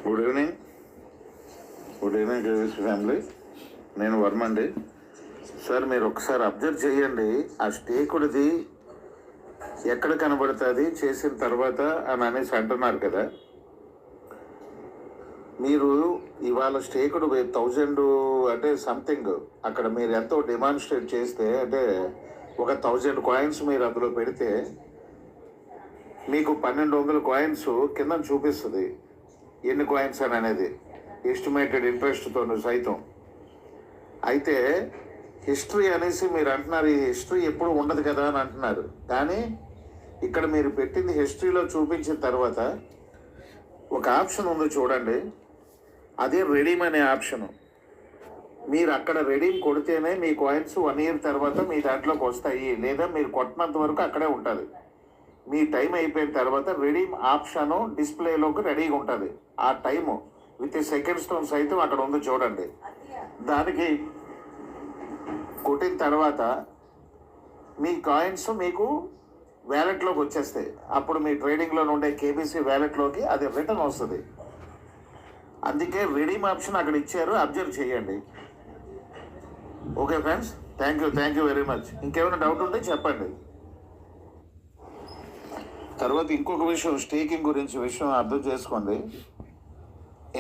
Good evening. Good evening KV's family. నేను వర్మ అండి. Sir మీరు ఒకసారి అబ్జర్వ్ చేయండి, ఆ స్టేకుడిది ఎక్కడ కనబడుతుంది చేసిన తర్వాత అని అనేసి అంటున్నారు కదా. మీరు ఇవాళ స్టేకుడు 1000 అంటే సంథింగ్ అక్కడ మీరు ఎంతో డెమాన్స్ట్రేట్ చేస్తే అంటే ఒక 1000 కాయిన్స్ మీరు అందులో పెడితే మీకు 1200 కాయిన్స్ కింద చూపిస్తుంది ఎన్ని కాయిన్స్ అని అనేది ఎస్టిమేటెడ్ ఇంట్రెస్ట్తో సైతం. అయితే హిస్టరీ అనేసి మీరు అంటున్నారు, ఈ హిస్టరీ ఎప్పుడు ఉండదు కదా అని అంటున్నారు. కానీ ఇక్కడ మీరు పెట్టింది హిస్టరీలో చూపించిన తర్వాత ఒక ఆప్షన్ ఉంది చూడండి, అదే రెడీమ్ అనే ఆప్షను. మీరు అక్కడ రెడీమ్ కొడితేనే మీ కాయిన్స్ 1 ఇయర్ తర్వాత మీ దాంట్లోకి వస్తాయి, లేదా మీరు కొట్టినంత వరకు అక్కడే ఉంటుంది. మీ టైం అయిపోయిన తర్వాత రెడీమ్ ఆప్షను డిస్ప్లేలోకి రెడీగా ఉంటుంది. ఆ టైము విత్ సెకండ్స్తో సైతం అక్కడ ఉంది చూడండి. దానికి కొట్టిన తర్వాత మీ కాయిన్స్ మీకు వ్యాలెట్లోకి వచ్చేస్తాయి. అప్పుడు మీ ట్రేడింగ్లో ఉండే కేబీసీ వ్యాలెట్లోకి అది రిటర్న్ వస్తుంది. అందుకే రెడీమ్ ఆప్షన్ అక్కడ ఇచ్చారు, అబ్జర్వ్ చేయండి. Okay friends, thank you very much. ఇంకేమైనా డౌట్ ఉంటే చెప్పండి. తర్వాత ఇంకొక విషయం, స్టేకింగ్ గురించి విషయం అర్థం చేసుకోండి.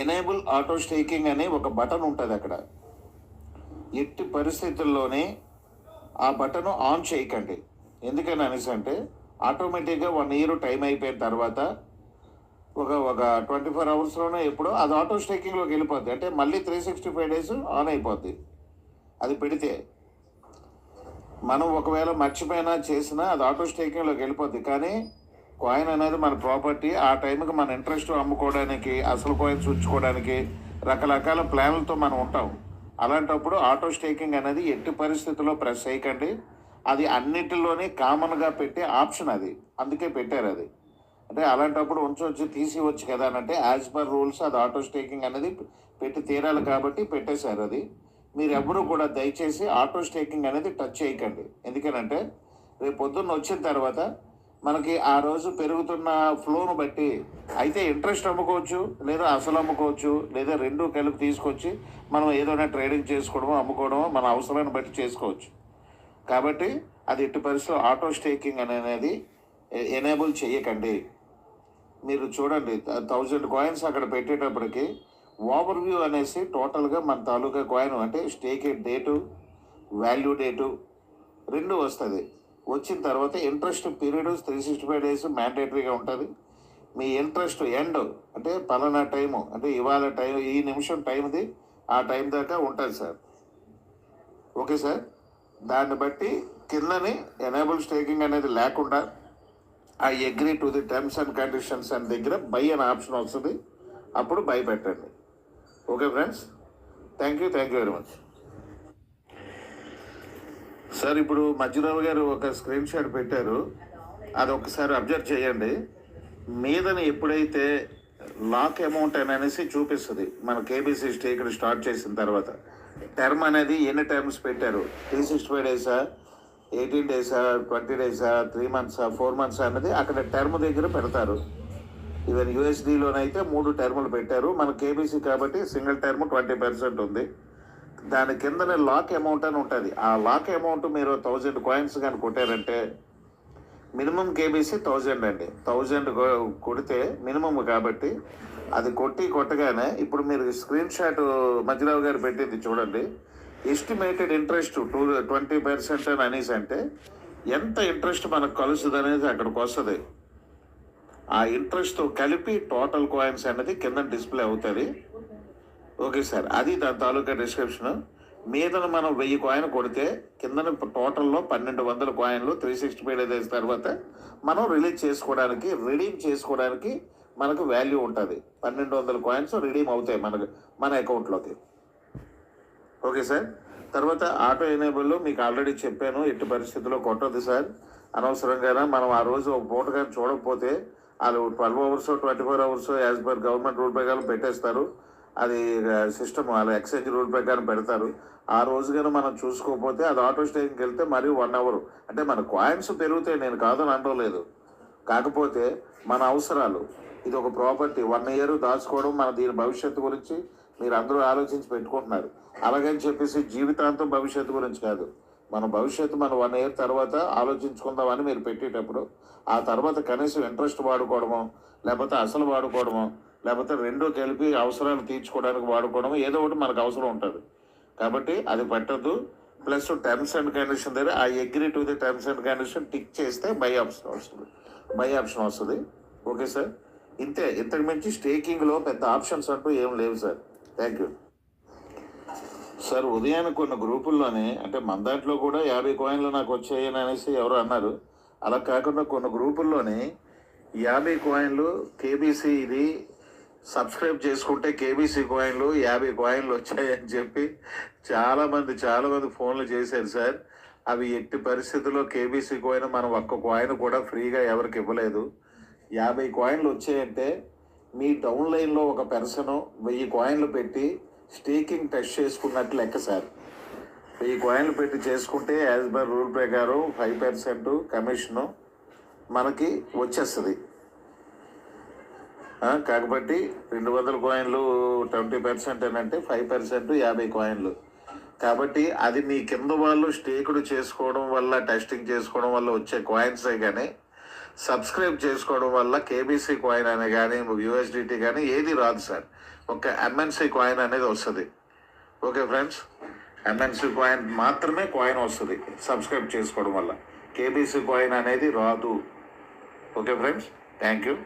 ఎనేబుల్ ఆటో స్టేకింగ్ అనే ఒక బటన్ ఉంటుంది అక్కడ. ఎట్టి పరిస్థితుల్లోనే ఆ బటన్ ఆన్ చేయకండి. ఎందుకని అనేసి అంటే ఆటోమేటిక్గా 1 ఇయర్ టైం అయిపోయిన తర్వాత ఒక 24 అవర్స్లోనే ఎప్పుడో అది ఆటో స్టేకింగ్లోకి వెళ్ళిపోద్ది. అంటే మళ్ళీ 365 డేస్ ఆన్ అయిపోద్ది. అది పెడితే మనం ఒకవేళ మర్చిపోయినా చేసినా అది ఆటో స్టేకింగ్లోకి వెళ్ళిపోద్ది. కానీ కాయిన్ అనేది మన ప్రాపర్టీ. ఆ టైంకి మన ఇంట్రెస్ట్ అమ్ముకోవడానికి, అసలు కాయిన్స్ ఉంచుకోవడానికి రకరకాల ప్లాన్లతో మనం ఉంటాం. అలాంటప్పుడు ఆటో స్టేకింగ్ అనేది ఎట్టి పరిస్థితుల్లో ప్రెస్ చేయకండి. అది అన్నిటిలోనే కామన్గా పెట్టే ఆప్షన్ అది, అందుకే పెట్టారు అది. అంటే అలాంటప్పుడు ఉంచవచ్చు, తీసివచ్చు కదా అని అంటే యాజ్ పర్ రూల్స్ అది ఆటో స్టేకింగ్ అనేది పెట్టి తీరాలి కాబట్టి పెట్టేశారు అది. మీరు ఎవ్వరూ కూడా దయచేసి ఆటో స్టేకింగ్ అనేది టచ్ చేయకండి. ఎందుకనంటే రేపు పొద్దున్న వచ్చిన తర్వాత మనకి ఆ రోజు పెరుగుతున్న ఫ్లోను బట్టి అయితే ఇంట్రెస్ట్ అమ్ముకోవచ్చు, లేదా అసలు అమ్ముకోవచ్చు, లేదా రెండు కలిపి తీసుకొచ్చి మనం ఏదైనా ట్రేడింగ్ చేసుకోవడమో అమ్ముకోవడమో మన అవసరాన్ని బట్టి చేసుకోవచ్చు. కాబట్టి అది ఎట్టి పరిస్థితుల్లో ఆటో స్టేకింగ్ అనేది ఎనేబుల్ చేయకండి. మీరు చూడండి 1000 కాయిన్స్ అక్కడ పెట్టేటప్పటికి ఓవర్ వ్యూ అనేసి టోటల్గా మన తాలూకా కాయిన్ అంటే స్టేక్ డేటు, వాల్యూ డేటు 2 వస్తుంది. వచ్చిన తర్వాత ఇంట్రెస్ట్ పీరియడ్ 365 డేస్ మ్యాండేటరీగా ఉంటుంది. మీ ఇంట్రెస్ట్ ఎండ్ అంటే పలానా టైము అంటే ఇవాళ టైం, ఈ నిమిషం టైంది ఆ టైం దాకా ఉంటుంది సార్. Okay sir. దాన్ని బట్టి కిందని ఎనేబుల్ స్టేకింగ్ అనేది లేకుండా I agree to the terms and conditions అని దగ్గర బై అనే ఆప్షన్ వస్తుంది, అప్పుడు బై పెట్టండి. Okay friends, thank you very much. Sir ఇప్పుడు మధ్యరావు గారు ఒక స్క్రీన్ షాట్ పెట్టారు, అది ఒకసారి అబ్జర్వ్ చేయండి. మీదని ఎప్పుడైతే లాక్ అమౌంట్ అనేసి చూపిస్తుంది మన కేబీసీ స్టేక్ స్టార్ట్ చేసిన తర్వాత, టర్మ్ అనేది ఎన్ని టర్మ్స్ పెట్టారు, 365 డేసా, 18 డేసా, 20 డేసా, 3 మంత్సా, 4 మంత్సా అనేది అక్కడ టర్మ్ దగ్గర పెడతారు. ఈవెన్ యూఎస్డీలోనైతే 3 టర్ములు పెట్టారు. మన కేబీసీ కాబట్టి సింగిల్ టర్మ్ 20% ఉంది. దాని కిందనే లాక్ అమౌంట్ అని ఉంటుంది. ఆ లాక్ అమౌంట్ మీరు 1000 కాయిన్స్ కానీ కొట్టారంటే మినిమం కేబీసీ 1000 అండి. 1000 కొడితే మినిమం కాబట్టి అది కొట్టగానే ఇప్పుడు మీరు స్క్రీన్ షాట్ మధ్యరావు గారు పెట్టింది చూడండి. ఎస్టిమేటెడ్ ఇంట్రెస్ట్ 20% అని అనేసి అంటే ఎంత ఇంట్రెస్ట్ మనకు కలుస్తుంది అనేది అక్కడికి వస్తుంది. ఆ ఇంట్రెస్ట్తో కలిపి టోటల్ కాయిన్స్ అనేది కింద డిస్ప్లే అవుతుంది. ఓకే సార్, అది దాని తాలూకా డిస్క్రిప్షన్. మీదన మనం 1000 కాయిన్ కొడితే కింద టోటల్లో 1200 కాయిన్లు 365 డేస్ తర్వాత మనం రిలీజ్ చేసుకోవడానికి, రిడీమ్ చేసుకోవడానికి మనకు వాల్యూ ఉంటుంది. 1200 కాయిన్స్ రిడీమ్ అవుతాయి మన అకౌంట్లోకి. Okay sir. తర్వాత ఆటో ఎనేబుల్లో మీకు ఆల్రెడీ చెప్పాను, ఎట్టి పరిస్థితుల్లో కొట్టద్దు సార్. అనవసరంగా మనం ఆ రోజు ఒక పూట కానీ చూడకపోతే వాళ్ళు 12 hours 24 hours as per government rule ప్రకారం పెట్టేస్తారు. అది సిస్టమ్ వాళ్ళ ఎక్స్చేంజ్ రూల్ ప్రకారం పెడతారు. ఆ రోజు కానీ మనం చూసుకోకపోతే అది ఆటో స్టేకింగ్కి వెళ్తే మరీ 1 అవర్ అంటే మన కాయిన్స్ పెరుగుతాయి, నేను కాదని అనలేదు. కాకపోతే మన అవసరాలు ఇది ఒక ప్రాపర్టీ 1 ఇయర్ దాచుకోవడం, మన దీని భవిష్యత్తు గురించి మీరు అందరూ ఆలోచించి పెట్టుకుంటున్నారు. అలాగని చెప్పేసి జీవితాంతం భవిష్యత్తు గురించి కాదు, మన భవిష్యత్తు మన 1 ఇయర్ తర్వాత ఆలోచించుకుందామని మీరు పెట్టేటప్పుడు ఆ తర్వాత కనీసం ఇంట్రెస్ట్ వాడుకోవడమో, లేకపోతే అసలు వాడుకోవడమో, లేకపోతే రెండూ కలిపి అవసరాలు తీర్చుకోవడానికి వాడుకోవడమో ఏదో ఒకటి మనకు అవసరం ఉంటుంది. కాబట్టి అది పెట్టద్దు. ప్లస్ టర్మ్స్ అండ్ కండిషన్ దగ్గర I agree to the terms and condition tick చేస్తే బై ఆప్షన్ వస్తుంది. ఓకే సార్, ఇంతే. ఇంతకు మించి స్టేకింగ్లో పెద్ద ఆప్షన్స్ అంటూ ఏం లేవు సార్. Thank you sir. ఉదయాన్నే కొన్ని గ్రూపుల్లోనే, అంటే మన దాంట్లో కూడా 50 కాయిన్లు నాకు వచ్చాయని అనేసి ఎవరు అన్నారు. అలా కాకుండా కొన్ని గ్రూపుల్లోనే 50 కాయిన్లు కేబీసీ, ఇది సబ్స్క్రైబ్ చేసుకుంటే కేబీసీ కాయిన్లు 50 కాయిన్లు వచ్చాయని చెప్పి చాలామంది ఫోన్లు చేశారు సార్. అవి ఎట్టి పరిస్థితుల్లో కేబీసీ కాయిన్ మనం ఒక్క కాయిన్ కూడా ఫ్రీగా ఎవరికి ఇవ్వలేదు. 50 కాయిన్లు వచ్చాయంటే మీ డౌన్ లైన్లో ఒక పర్సన్ 1000 కాయిన్లు పెట్టి స్టేకింగ్ టెస్ట్ చేసుకున్నట్టు లెక్క సార్. 1000 కాయిన్లు పెట్టి చేసుకుంటే యాజ్ పర్ రూల్ ప్రకారం 5% కమిషను మనకి వచ్చేస్తుంది. కాబట్టి 200 కాయిన్లు 20% అని అంటే 5% 50 కాయిన్లు. కాబట్టి అది మీ కింద వాళ్ళు స్టేకుడు చేసుకోవడం వల్ల, టెస్టింగ్ చేసుకోవడం వల్ల వచ్చే కాయిన్సే కానీ సబ్స్క్రైబ్ చేసుకోవడం వల్ల కేబీసీ కాయిన్ అనే కానీ యూఎస్డిటీ కానీ ఏది రాదు సార్. ఒక ఎంఎన్సీ కాయిన్ అనేది వస్తుంది. ఓకే ఫ్రెండ్స్, ఎంఎన్సీ కాయిన్ మాత్రమే కాయిన్ వస్తుంది సబ్స్క్రైబ్ చేసుకోవడం వల్ల. కేబీసీ కాయిన్ అనేది రాదు. Okay friends, thank you.